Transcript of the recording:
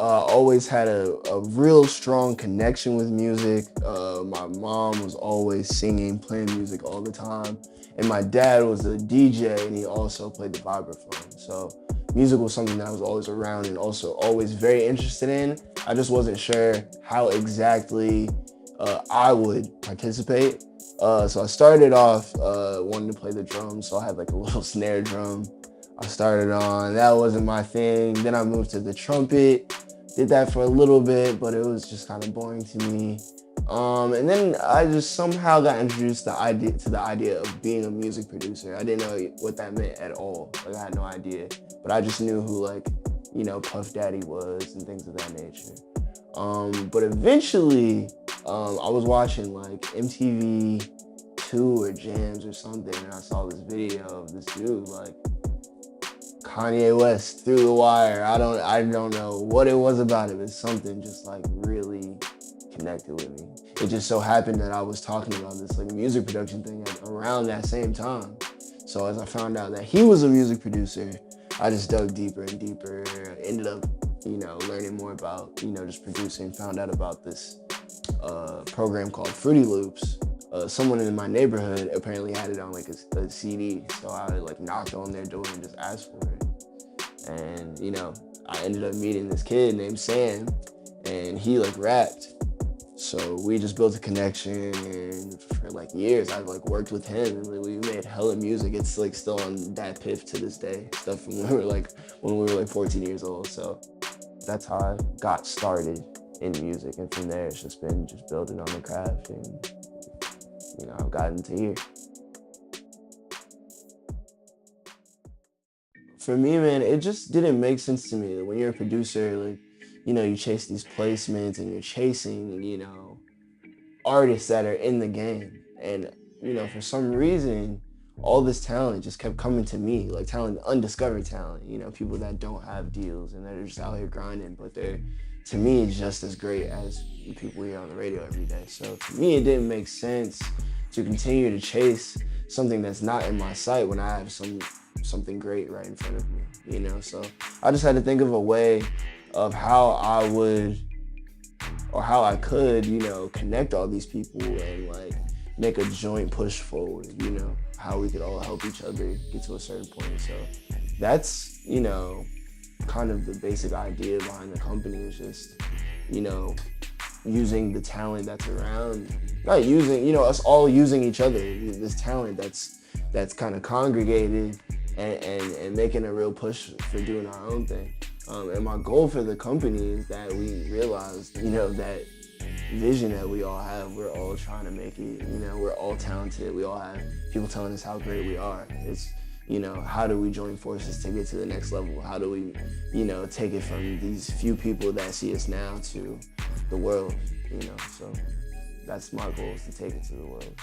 Always had a real strong connection with music. My mom was always singing, playing music all the time. And my dad was a DJ and he also played the vibraphone. So music was something that I was always around and also always very interested in. I just wasn't sure how exactly I would participate. So I started off wanting to play the drums. So I had like a little snare drum I started on. That wasn't my thing. Then I moved to the trumpet. Did that for a little bit, but it was just kind of boring to me. And then I just somehow got introduced to the idea of being a music producer. I didn't know what that meant at all. Like I had no idea, but I just knew who Puff Daddy was and things of that nature. But eventually, I was watching like MTV2 or Jams or something, and I saw this video of this dude like Kanye West Through the Wire. I don't know what it was about it, but something just like really connected with me. It just so happened that I was talking about this like music production thing around that same time. So as I found out that he was a music producer, I just dug deeper and deeper. Ended up, learning more about, just producing. Found out about this program called Fruity Loops. Someone in my neighborhood apparently had it on like a CD, so I like knocked on their door and just asked for it. And I ended up meeting this kid named Sam, and he like rapped. So we just built a connection, and for like years I've like worked with him, and we made hella music. It's like still on that piff to this day. Stuff from when we were like 14 years old. So that's how I got started in music, and from there it's just been building on the craft, and I've gotten to here. For me, man, it just didn't make sense to me that when you're a producer, like, you chase these placements and you're chasing, artists that are in the game. And, for some reason, all this talent just kept coming to me, like talent, undiscovered talent, people that don't have deals and they're just out here grinding, but they're, to me, just as great as the people we hear on the radio every day. So to me, it didn't make sense to continue to chase something that's not in my sight when I have something great right in front of me, So I just had to think of a way of how I would, or how I could, connect all these people and like make a joint push forward, how we could all help each other get to a certain point. So that's, kind of the basic idea behind the company is just, using the talent that's around, not using, us all using each other, this talent that's kind of congregated and making a real push for doing our own thing. And my goal for the company is that we realize, that vision that we all have, we're all trying to make it, we're all talented. We all have people telling us how great we are. It's, how do we join forces to get to the next level? How do we, take it from these few people that see us now to the world, So that's my goal, is to take it to the world.